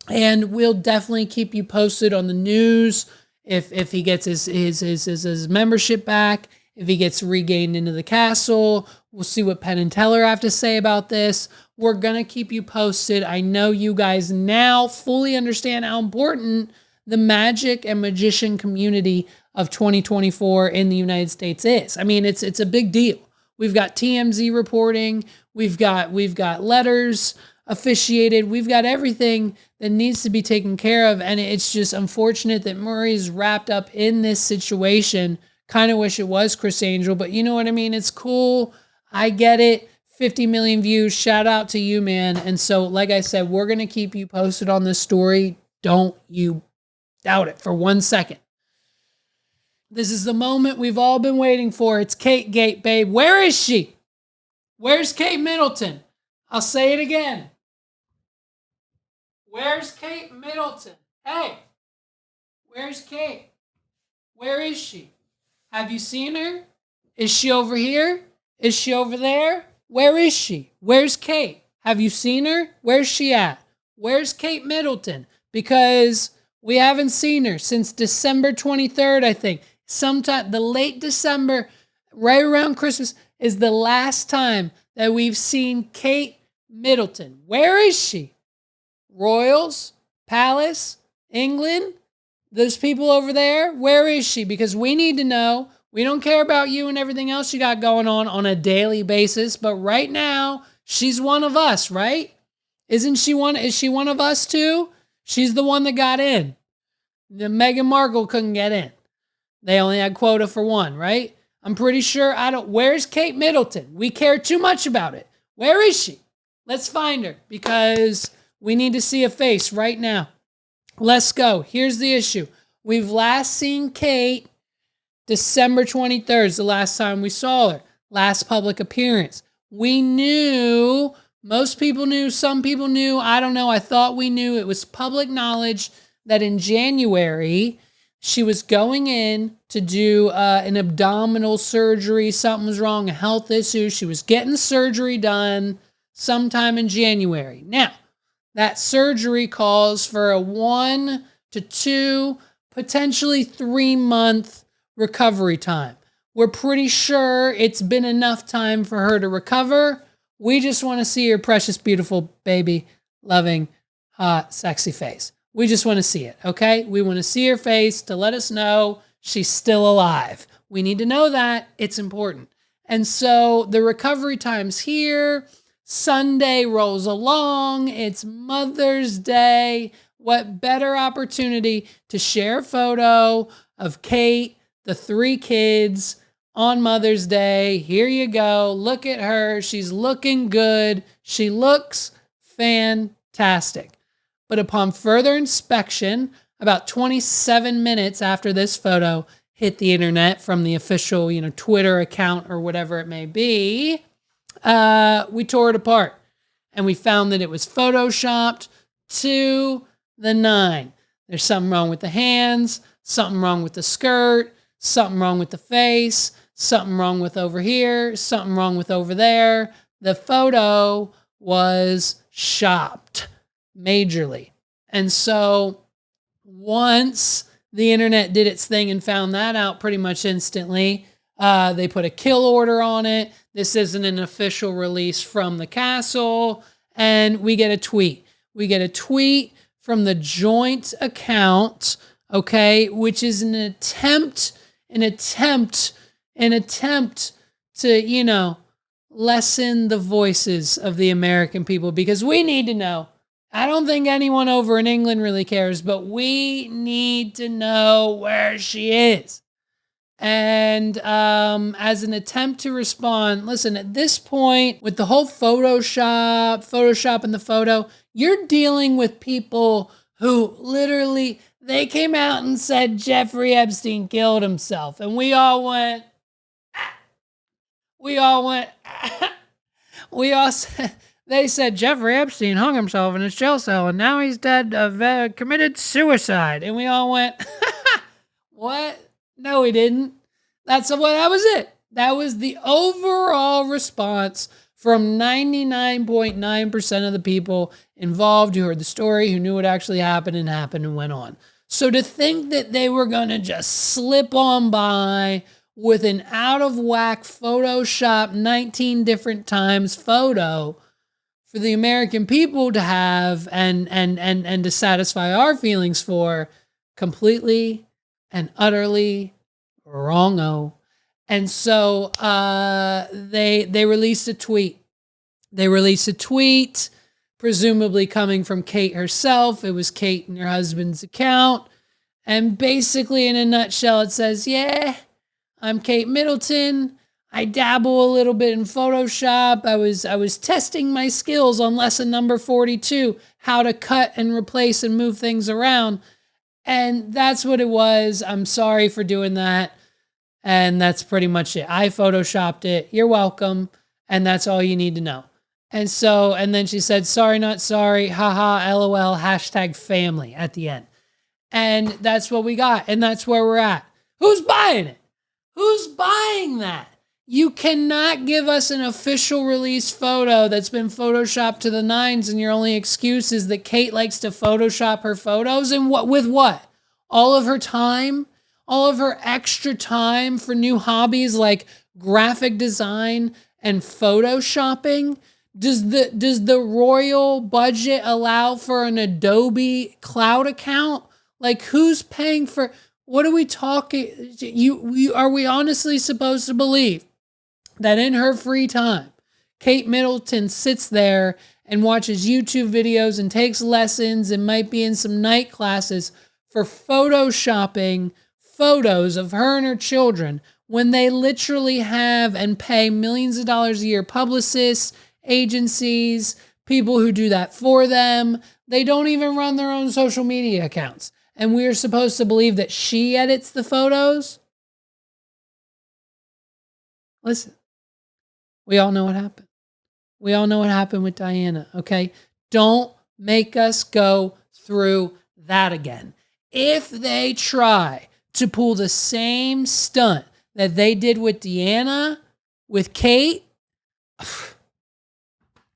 we'll definitely keep you posted on the news if he gets his membership back, if he gets regained into the castle. We'll see what Penn and Teller have to say about this. We're going to keep you posted. I know you guys now fully understand how important the magic and magician community of 2024 in the United States is. I mean, it's a big deal. We've got TMZ reporting. We've got letters officiated. We've got everything that needs to be taken care of. And it's just unfortunate that Murray's wrapped up in this situation. Kind of wish it was Chris Angel, but you know what I mean? It's cool. I get it. 50 million views. Shout out to you, man. And so, like I said, we're going to keep you posted on this story. Don't you doubt it for 1 second. This is the moment we've all been waiting for. It's Kate Gate, babe. Where is she? Where's Kate Middleton? I'll say it again. Where's Kate Middleton? Hey, where's Kate? Where is she? Have you seen her? Is she over here? Is she over there? Where is she? Where's Kate? Have you seen her? Where's she at? Where's Kate Middleton? Because we haven't seen her since December 23rd, I think. Sometime, the late December, right around Christmas, is the last time that we've seen Kate Middleton. Where is she? Royals? Palace? England? Those people over there? Where is she? Because we need to know. We don't care about you and everything else you got going on a daily basis, but right now, she's one of us, right? Isn't she one? Is she one of us too? She's the one that got in. The Meghan Markle couldn't get in. They only had quota for one, right? I'm pretty sure where's Kate Middleton? We care too much about it. Where is she? Let's find her because we need to see a face right now. Let's go. Here's the issue. We've last seen Kate December 23rd is the last time we saw her. Last public appearance. We knew, most people knew, some people knew, I don't know. I thought we knew. It was public knowledge that in January, she was going in to do an abdominal surgery. Something was wrong, a health issue. She was getting surgery done sometime in January. Now, that surgery calls for a 1 to 2, potentially 3-month recovery time. We're pretty sure it's been enough time for her to recover. We just want to see her precious, beautiful, baby, loving, hot, sexy face. We just want to see it, okay? We want to see her face to let us know she's still alive. We need to know that. It's important. And so the recovery time's here. Sunday rolls along. It's Mother's Day. What better opportunity to share a photo of Kate, the 3 kids, on Mother's Day. Here you go. Look at her. She's looking good. She looks fantastic. But upon further inspection, about 27 minutes after this photo hit the internet from the official, Twitter account or whatever it may be, we tore it apart. And we found that it was photoshopped to the 9. There's something wrong with the hands, something wrong with the skirt, something wrong with the face, something wrong with over here, something wrong with over there. The photo was shopped majorly. And so once the internet did its thing and found that out pretty much instantly, they put a kill order on it. This isn't an official release from the castle. And we get a tweet. We get a tweet from the joint account, okay, which is an attempt to, lessen the voices of the American people, because we need to know. I don't think anyone over in England really cares, but we need to know where she is. And as an attempt to respond, listen, at this point, with the whole Photoshop in the photo, you're dealing with people who literally, they came out and said Jeffrey Epstein killed himself. And we all went, we all said, they said Jeffrey Epstein hung himself in his jail cell and now he's dead, committed suicide. And we all went, what? No, he didn't. That was it. That was the overall response from 99.9% of the people involved who heard the story, who knew what actually happened and went on. So to think that they were going to just slip on by with an out of whack Photoshop 19 different times photo for the American people to have and to satisfy our feelings for, completely and utterly wrong-o. And so they released a tweet. They released a tweet, presumably coming from Kate herself. It was Kate and her husband's account. And basically, in a nutshell, it says, yeah, I'm Kate Middleton. I dabble a little bit in Photoshop. I was testing my skills on lesson number 42, how to cut and replace and move things around. And that's what it was. I'm sorry for doing that. And that's pretty much it. I Photoshopped it. You're welcome. And that's all you need to know. And so, and then she said, sorry, not sorry. Haha, LOL, hashtag family at the end. And that's what we got. And that's where we're at. Who's buying it? Who's buying that? You cannot give us an official release photo that's been Photoshopped to the nines and your only excuse is that Kate likes to Photoshop her photos. And with what? All of her time? All of her extra time for new hobbies like graphic design and Photoshopping? Does the royal budget allow for an Adobe cloud account? Like, who's paying for, what are we talking? Are we honestly supposed to believe that in her free time, Kate Middleton sits there and watches YouTube videos and takes lessons and might be in some night classes for Photoshopping photos of her and her children when they literally have and pay millions of dollars a year, publicists, agencies, people who do that for them. They don't even run their own social media accounts. And we are supposed to believe that she edits the photos? Listen, we all know what happened. We all know what happened with Diana, okay? Don't make us go through that again. If they try to pull the same stunt that they did with Deanna, with Kate,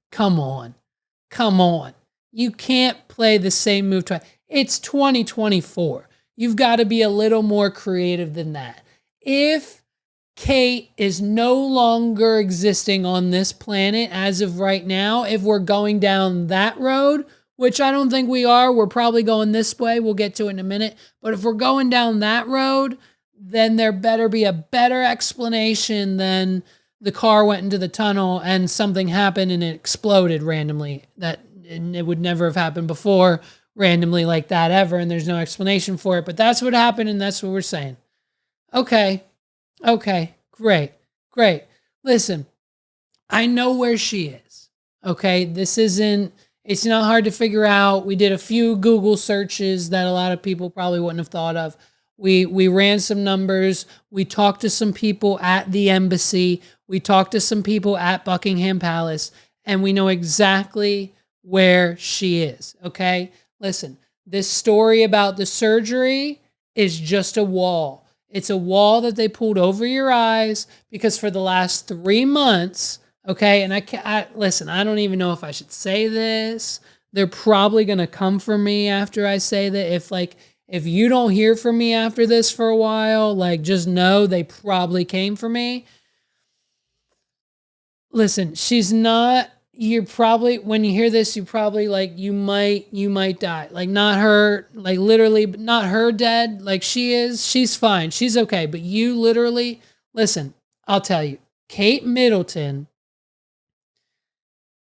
come on. You can't play the same move twice. It's 2024. You've got to be a little more creative than that. If Kate is no longer existing on this planet as of right now, if we're going down that road, which I don't think we are, we're probably going this way. We'll get to it in a minute. But if we're going down that road, then there better be a better explanation than the car went into the tunnel and something happened and it exploded randomly. That it would never have happened before randomly like that ever, and there's no explanation for it. But that's what happened, and that's what we're saying. Okay, great. Listen, I know where she is. Okay, it's not hard to figure out. We did a few Google searches that a lot of people probably wouldn't have thought of. We ran some numbers. We talked to some people at the embassy. We talked to some people at Buckingham Palace, and we know exactly where she is, okay? Listen, this story about the surgery is just a wall. It's a wall that they pulled over your eyes because for the last 3 months, okay, and listen, I don't even know if I should say this. They're probably going to come for me after I say that. If you don't hear from me after this for a while, just know they probably came for me. Listen, she's not, you're probably, when you hear this, you probably you might die. Not her, literally, not her dead. She's fine. She's okay. But you literally, listen, I'll tell you, Kate Middleton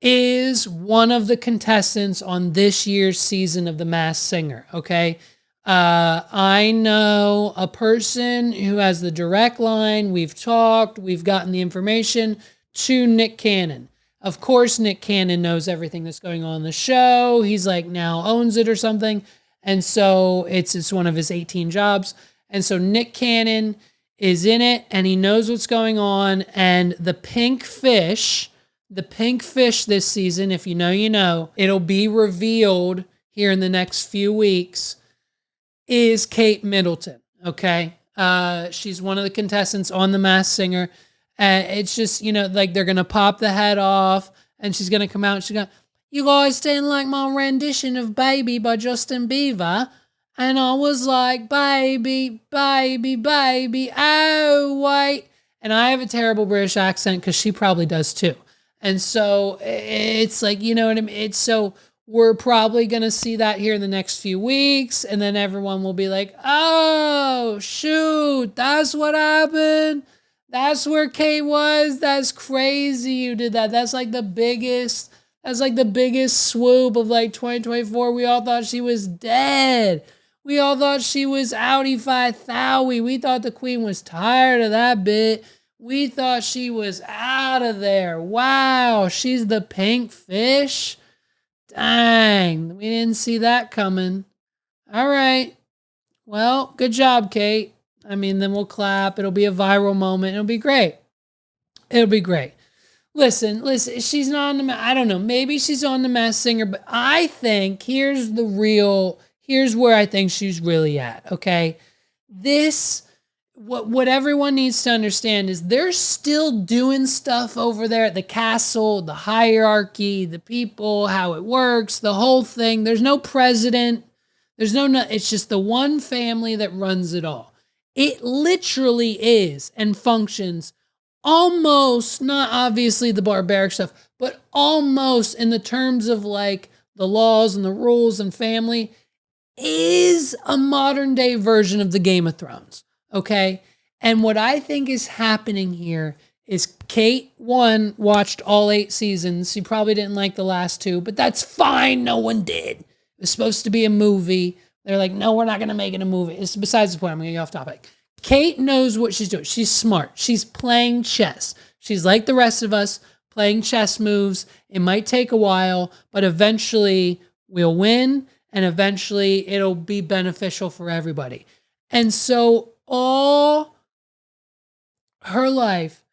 is one of the contestants on this year's season of The Masked Singer. Okay. I know a person who has the direct line. We've talked, we've gotten the information to Nick Cannon. Of course, Nick Cannon knows everything that's going on in the show. He's like now owns it or something. And so it's one of his 18 jobs. And so Nick Cannon is in it and he knows what's going on. And the pink fish this season, if you know, you know, it'll be revealed here in the next few weeks, is Kate Middleton. Okay. She's one of the contestants on The Masked Singer. It's just, you know, like they're going to pop the head off and she's going to come out and she's going, "You guys didn't like my rendition of Baby by Justin Bieber." And I was like, baby, baby, baby, oh, wait. And I have a terrible British accent because she probably does too. And so it's like, you know what I mean? It's so we're probably going to see that here in the next few weeks. And then everyone will be like, oh, shoot, that's what happened. That's where Kate was. That's crazy you did that. That's like the biggest swoop of like 2024. We all thought she was dead. We all thought she was outie-fi Thowie. We thought the queen was tired of that bit. We thought she was out of there. Wow, she's the pink fish? Dang, we didn't see that coming. All right. Well, good job, Kate. I mean, then we'll clap. It'll be a viral moment. It'll be great. It'll be great. Listen, she's not on I don't know, maybe she's on The Masked Singer, but I think here's where I think she's really at, okay? What everyone needs to understand is they're still doing stuff over there at the castle, the hierarchy, the people, how it works, the whole thing. There's no president. It's just the one family that runs it all. It literally is and functions almost, not obviously the barbaric stuff, but almost in the terms of like the laws and the rules and family, is a modern day version of the Game of Thrones. Okay. And what I think is happening here is Kate, one, watched all 8 seasons. She probably didn't like the last 2, but that's fine. No one did. It was supposed to be a movie. They're like, no, we're not going to make it a movie. It's besides the point. I'm going to get off topic. Kate knows what she's doing. She's smart. She's playing chess. She's like the rest of us, playing chess moves. It might take a while, but eventually we'll win, and eventually it'll be beneficial for everybody. And so all her life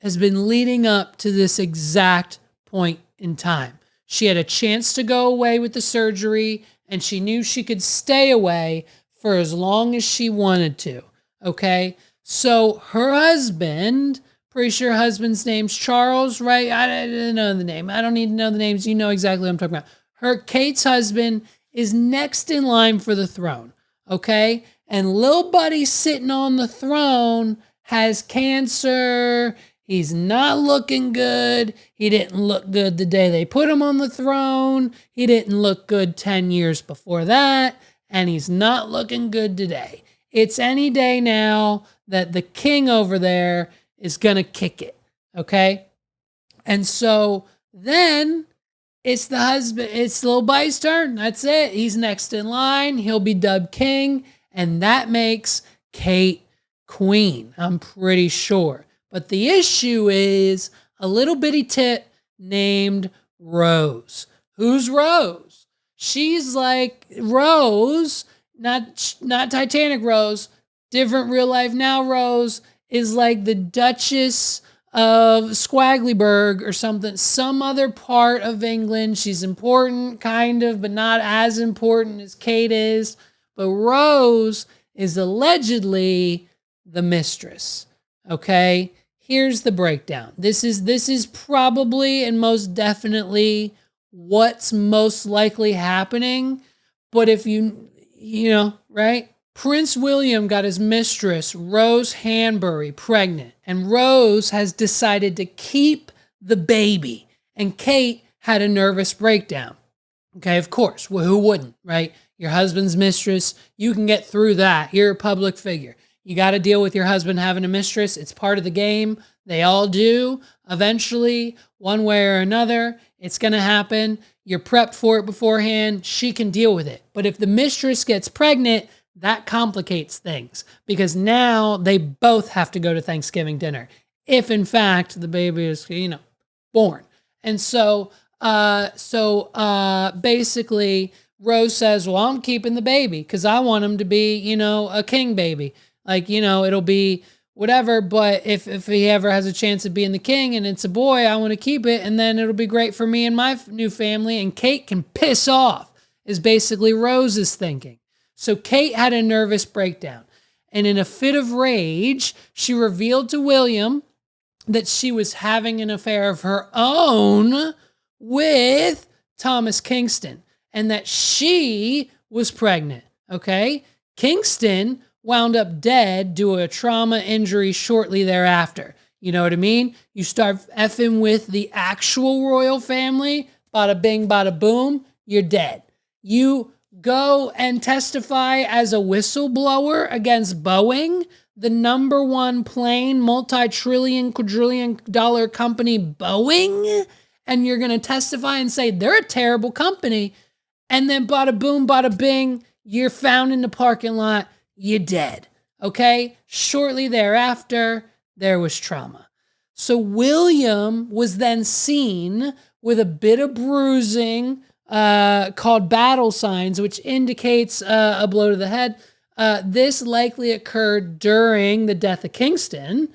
has been leading up to this exact point in time. She had a chance to go away with the surgery, and she knew she could stay away for as long as she wanted to. Okay, so her husband, pretty sure her husband's name's Charles, right? I didn't know the name. I don't need to know the names. You know exactly what I'm talking about. Kate's husband is next in line for the throne. Okay, and little buddy sitting on the throne has cancer. He's not looking good. He didn't look good the day they put him on the throne. He didn't look good 10 years before that. And he's not looking good today. It's any day now that the king over there is going to kick it. Okay. And so then it's the husband, it's little buddy's turn. That's it. He's next in line. He'll be dubbed king. And that makes Kate queen. I'm pretty sure. But the issue is a little bitty tit named Rose. Who's Rose? She's like Rose, not Titanic Rose, different real life now Rose, is like the Duchess of Squagglyburg or something, some other part of England. She's important, kind of, but not as important as Kate is. But Rose is allegedly the mistress. Okay? Here's the breakdown. This is probably and most definitely what's most likely happening. But if you know, right? Prince William got his mistress, Rose Hanbury, pregnant. And Rose has decided to keep the baby. And Kate had a nervous breakdown. Okay, of course. Well, who wouldn't, right? Your husband's mistress, you can get through that. You're a public figure. You got to deal with your husband having a mistress. It's part of the game. They all do. Eventually, one way or another, it's going to happen. You're prepped for it beforehand. She can deal with it. But if the mistress gets pregnant, that complicates things because now they both have to go to Thanksgiving dinner if in fact the baby is, born. And so basically Rose says, well, I'm keeping the baby because I want him to be, a king baby. Like, it'll be whatever. But if he ever has a chance of being the king and it's a boy, I want to keep it. And then it'll be great for me and my new family. And Kate can piss off is basically Rose's thinking. So Kate had a nervous breakdown. And in a fit of rage, she revealed to William that she was having an affair of her own with Thomas Kingston and that she was pregnant, okay? Kingston wound up dead due to a trauma injury shortly thereafter. You know what I mean? You start effing with the actual royal family, bada bing, bada boom, you're dead. You go and testify as a whistleblower against Boeing, the number one plane, multi-trillion, quadrillion dollar company, Boeing, and you're going to testify and say they're a terrible company, and then bada boom, bada bing, you're found in the parking lot, you're dead, okay? Shortly thereafter, there was trauma. So William was then seen with a bit of bruising called battle signs, which indicates a blow to the head. This likely occurred during the death of Kingston,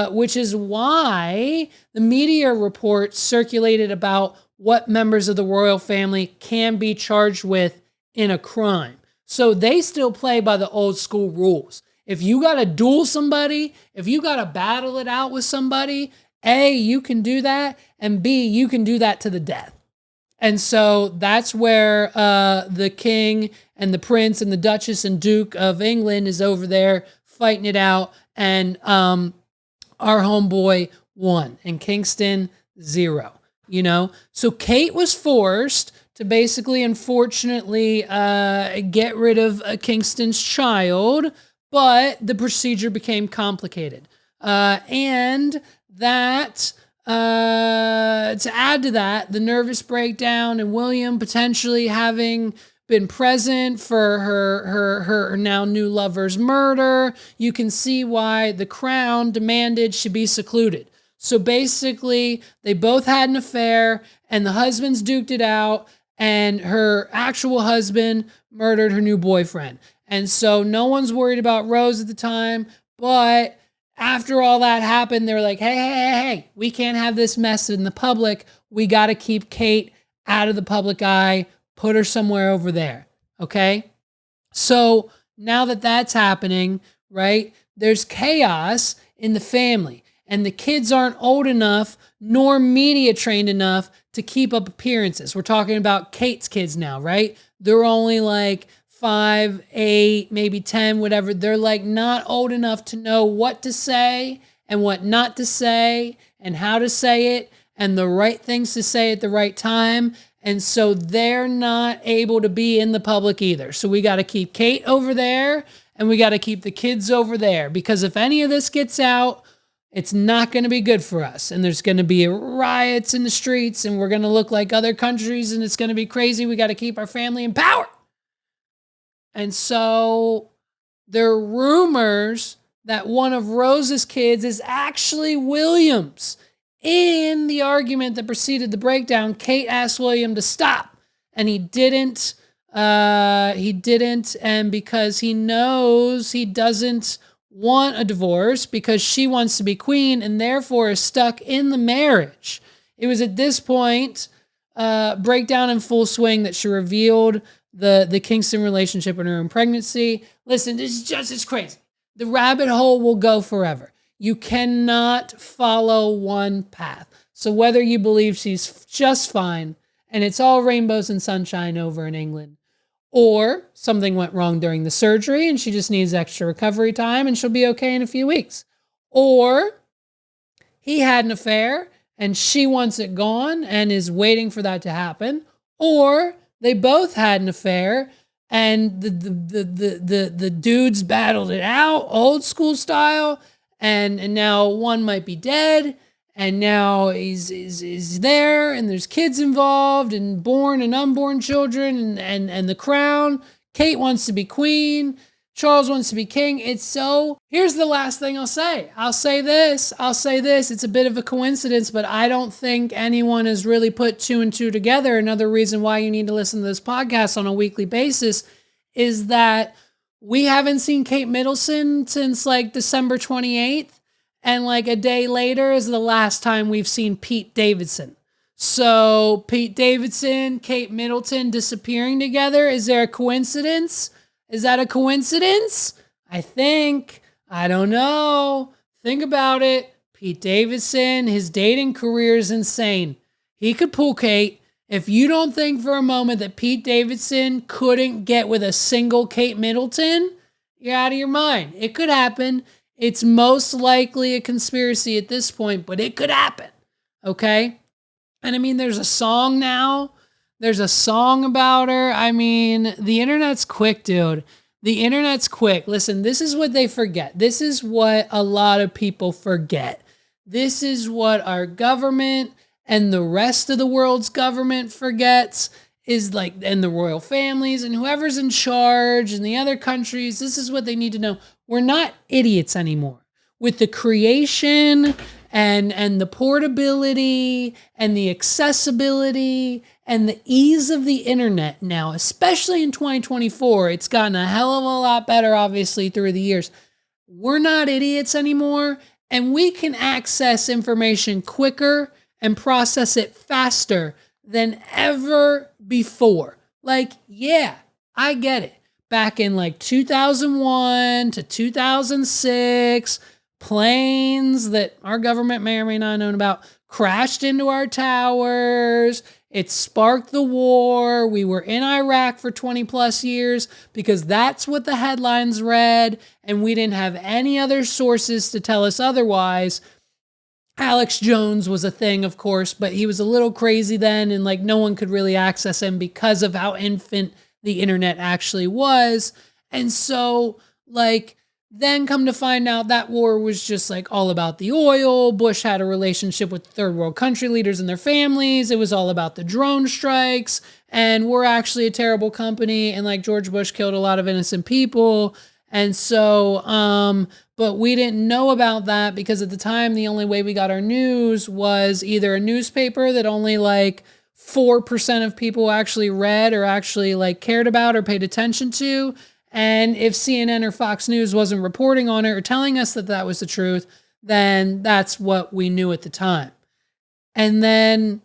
which is why the media reports circulated about what members of the royal family can be charged with in a crime. So they still play by the old school rules. If you got to duel somebody, if you got to battle it out with somebody, A, you can do that, and B, you can do that to the death. And so that's where the king and the prince and the duchess and duke of England is over there fighting it out. And our homeboy won and Kingston 0, So Kate was forced to basically, unfortunately, get rid of Kingston's child, but the procedure became complicated. And that... to add to that, the nervous breakdown and William potentially having been present for her now new lover's murder, you can see why the crown demanded she be secluded. So basically, they both had an affair and the husbands duked it out and her actual husband murdered her new boyfriend. And so no one's worried about Rose at the time, but after all that happened, they were like, hey, we can't have this mess in the public. We got to keep Kate out of the public eye, put her somewhere over there, okay? So now that that's happening, right, there's chaos in the family, and the kids aren't old enough nor media trained enough to keep up appearances. We're talking about Kate's kids now, right? They're only like 5, 8, maybe 10, whatever. They're like not old enough to know what to say and what not to say and how to say it and the right things to say at the right time. And so they're not able to be in the public either. So we got to keep Kate over there and we got to keep the kids over there, because if any of this gets out, it's not going to be good for us. And there's going to be riots in the streets and we're going to look like other countries and it's going to be crazy. We got to keep our family in power. And so there are rumors that one of Rose's kids is actually William's. In the argument that preceded the breakdown, Kate asked William to stop, and he didn't. And because he knows he doesn't want a divorce because she wants to be queen and therefore is stuck in the marriage. It was at this point, breakdown in full swing, that she revealed the Kingston relationship in her own pregnancy. Listen, it's crazy. The rabbit hole will go forever. You cannot follow one path. So whether you believe she's just fine and it's all rainbows and sunshine over in England, or something went wrong during the surgery and she just needs extra recovery time and she'll be okay in a few weeks, or he had an affair and she wants it gone and is waiting for that to happen, or they both had an affair and the dudes battled it out old school style, and now one might be dead and now he's there and there's kids involved and born and unborn children and the crown. Kate wants to be queen Charles wants to be king. Here's the last thing I'll say. I'll say this. It's a bit of a coincidence, but I don't think anyone has really put two and two together. Another reason why you need to listen to this podcast on a weekly basis is that we haven't seen Kate Middleton since like December 28th. And like a day later is the last time we've seen Pete Davidson. So Pete Davidson, Kate Middleton disappearing together. Is there a coincidence? Is that a coincidence? I think. I don't know. Think about it. Pete Davidson, his dating career is insane. He could pull Kate. If you don't think for a moment that Pete Davidson couldn't get with a single Kate Middleton, you're out of your mind. It could happen. It's most likely a conspiracy at this point, but it could happen. Okay? And I mean, there's a song now. There's a song about her. I mean, the internet's quick, dude. The internet's quick. Listen, this is what they forget. This is what a lot of people forget. This is what our government and the rest of the world's government forgets, is like, and the royal families and whoever's in charge in the other countries. This is what they need to know. We're not idiots anymore. With the creation and the portability and the accessibility and the ease of the internet now, especially in 2024, it's gotten a hell of a lot better, obviously, through the years. We're not idiots anymore, and we can access information quicker and process it faster than ever before. Like, yeah, I get it. Back in like 2001 to 2006, planes that our government may or may not have known about crashed into our towers. It sparked the war. We were in Iraq for 20 plus years because that's what the headlines read, and we didn't have any other sources to tell us otherwise. Alex Jones was a thing, of course, but he was a little crazy then, and like no one could really access him because of how infant the internet actually was. And so like, then come to find out that war was just like all about the oil. Bush had a relationship with third world country leaders and their families. It was all about the drone strikes, and we're actually a terrible company. And like George Bush killed a lot of innocent people. And so, but we didn't know about that because at the time, the only way we got our news was either a newspaper that only like 4% of people actually read or actually like cared about or paid attention to. And if CNN or Fox News wasn't reporting on it or telling us that that was the truth, then that's what we knew at the time. And then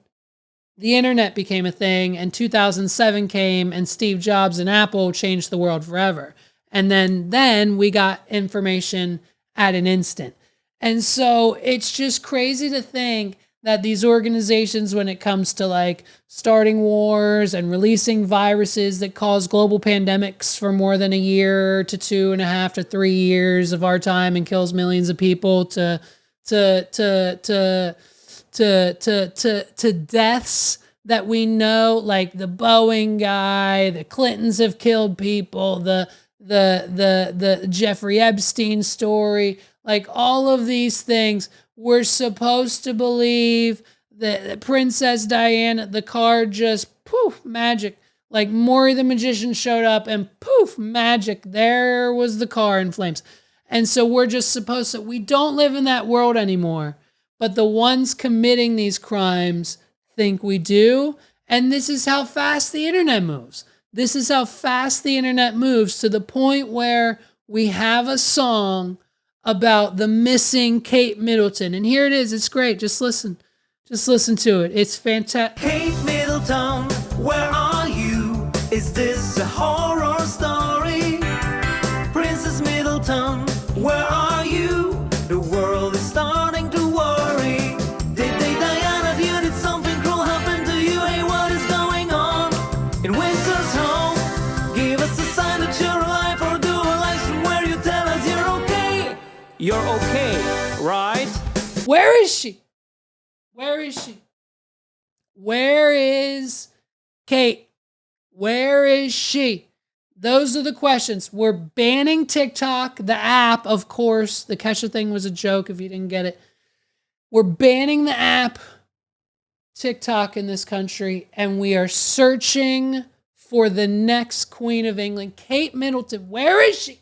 the internet became a thing, and 2007 came, and Steve Jobs and Apple changed the world forever. And then we got information at an instant. And so it's just crazy to think that these organizations, when it comes to like starting wars and releasing viruses that cause global pandemics for more than a year to 2.5 to 3 years of our time and kills millions of people to deaths that we know, like the Boeing guy, the Clintons have killed people, the Jeffrey Epstein story, like all of these things. We're supposed to believe that Princess Diana, the car just poof, magic. Like Maury the magician showed up and poof, magic. There was the car in flames. And so we're just supposed to, we don't live in that world anymore. But the ones committing these crimes think we do. And this is how fast the internet moves. This is how fast the internet moves, to the point where we have a song about the missing Kate Middleton. And here it is. It's great. Just listen. Just listen to it. It's fantastic. Kate Middleton, where are you? Is this a horror story? Princess Middleton, where are you? The world is starting to worry. Diana, you did something cruel happen to you. Hey, what is going on? In Windsor's home, give us a sign that you're alive, or do a live stream where you tell us you're okay. You're okay, right? Where is she? Where is she? Where is Kate? Where is she? Those are the questions. We're banning TikTok, the app, of course. The Kesha thing was a joke if you didn't get it. We're banning the app, TikTok, in this country, and we are searching for the next Queen of England. Kate Middleton, where is she?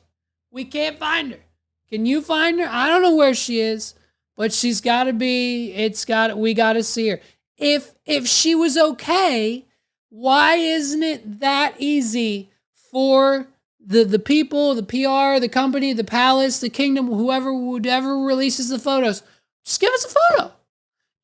We can't find her. Can you find her? I don't know where she is, but she's got to be. We got to see her. If she was okay, why isn't it that easy for the people, the PR, the company, the palace, the kingdom, whoever releases the photos? Just give us a photo.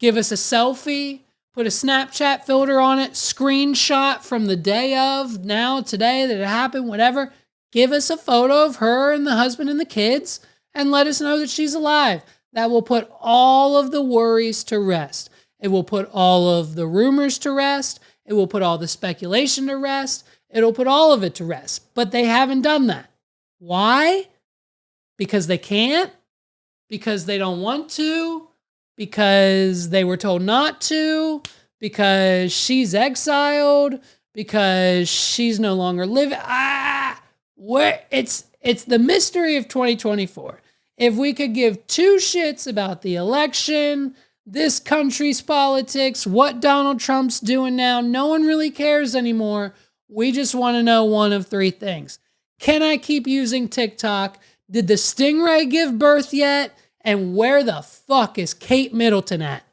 Give us a selfie. Put a Snapchat filter on it. Screenshot from the day of, now, today, that it happened, whatever. Give us a photo of her and the husband and the kids and let us know that she's alive. That will put all of the worries to rest. It will put all of the rumors to rest. It will put all the speculation to rest. It'll put all of it to rest. But they haven't done that. Why? Because they can't? Because they don't want to? Because they were told not to? Because she's exiled? Because she's no longer living? It's the mystery of 2024. If we could give two shits about the election, this country's politics, what Donald Trump's doing now, no one really cares anymore. We just want to know one of three things. Can I keep using TikTok? Did the stingray give birth yet? And where the fuck is Kate Middleton at?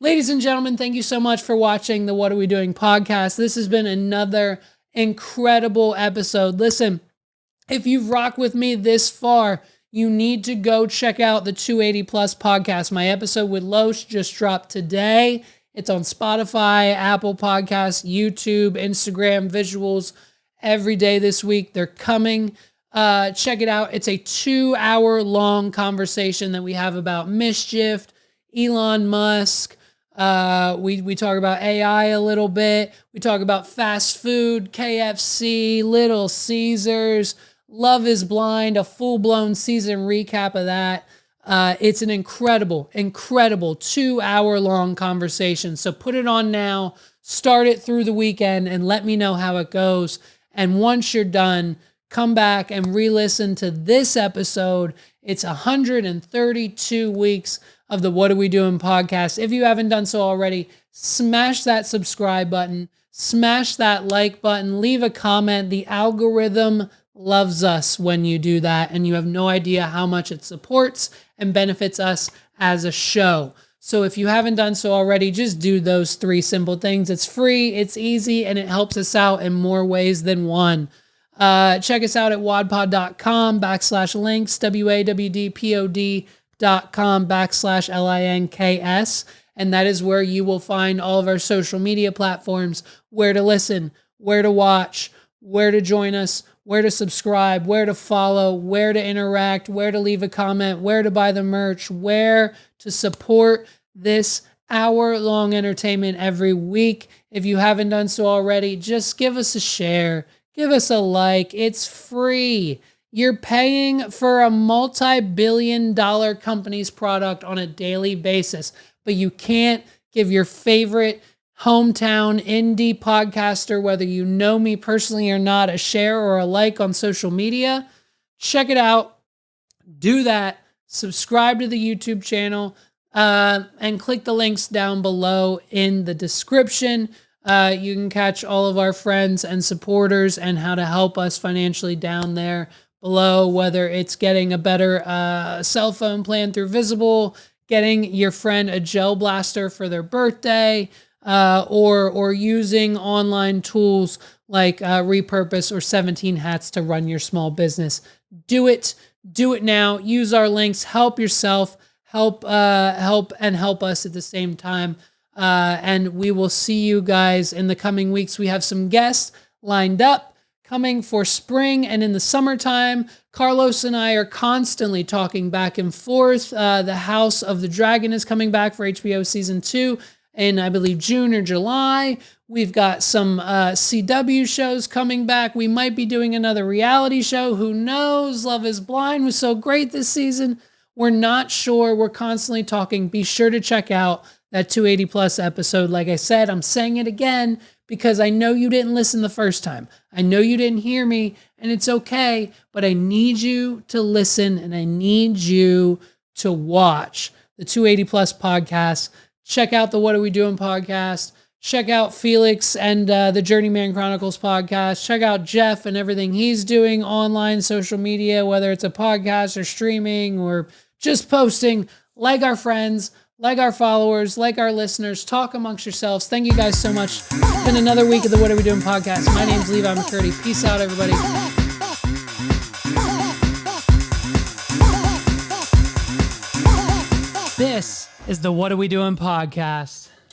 Ladies and gentlemen, thank you so much for watching the What Are We Doing podcast. This has been another incredible episode. Listen, if you've rocked with me this far, you need to go check out the 280 Plus podcast. My episode with Los just dropped today. It's on Spotify, Apple Podcasts, YouTube, Instagram, visuals every day this week. They're coming. Check it out. It's a 2-hour-long conversation that we have about mischief, Elon Musk. We talk about AI a little bit. We talk about fast food, KFC, Little Caesars, Love is Blind, a full-blown season recap of that. It's an incredible 2-hour-long conversation. So put it on now, start it through the weekend, and let me know how it goes. And once you're done, come back and re-listen to this episode. It's 132 weeks of the What Are We Doing podcast. If you haven't done so already, smash that subscribe button, smash that like button, leave a comment. The algorithm loves us when you do that, and you have no idea how much it supports and benefits us as a show. So if you haven't done so already, just do those 3 simple things. It's free, it's easy, and it helps us out in more ways than one. Check us out at wawdpod.com/links, wawdpod.com/links, and that is where you will find all of our social media platforms, where to listen, where to watch, where to join us, where to subscribe, where to follow, where to interact, where to leave a comment, where to buy the merch, where to support this hour-long entertainment every week. If you haven't done so already, just give us a share. Give us a like. It's free. You're paying for a multi-billion-dollar company's product on a daily basis, but you can't give your favorite hometown indie podcaster, whether you know me personally or not, a share or a like on social media. Check it out. Do that. Subscribe to the YouTube channel and click the links down below in the description. You can catch all of our friends and supporters and how to help us financially down there below, whether it's getting a better cell phone plan through Visible, getting your friend a gel blaster for their birthday, or using online tools like Repurpose or 17 Hats to run your small business. Do it now. Use our links. Help yourself. Help us at the same time. And we will see you guys in the coming weeks. We have some guests lined up coming for spring and in the summertime. Carlos and I are constantly talking back and forth. The House of the Dragon is coming back for HBO season 2 in, I believe, June or July. We've got some CW shows coming back. We might be doing another reality show. Who knows? Love is Blind was so great this season. We're not sure. We're constantly talking. Be sure to check out that 280 Plus episode. Like I said, I'm saying it again because I know you didn't listen the first time. I know you didn't hear me, and it's okay, but I need you to listen and I need you to watch the 280 Plus podcast. Check out the What Are We Doing podcast. Check out Felix and the Journeyman Chronicles podcast. Check out Jeff and everything he's doing online, social media, whether it's a podcast or streaming or just posting. Like our friends, like our followers, like our listeners. Talk amongst yourselves. Thank you guys so much. It's been another week of the What Are We Doing podcast. My name's Levi McCurdy. Peace out, everybody. This is the What Are We Doing podcast.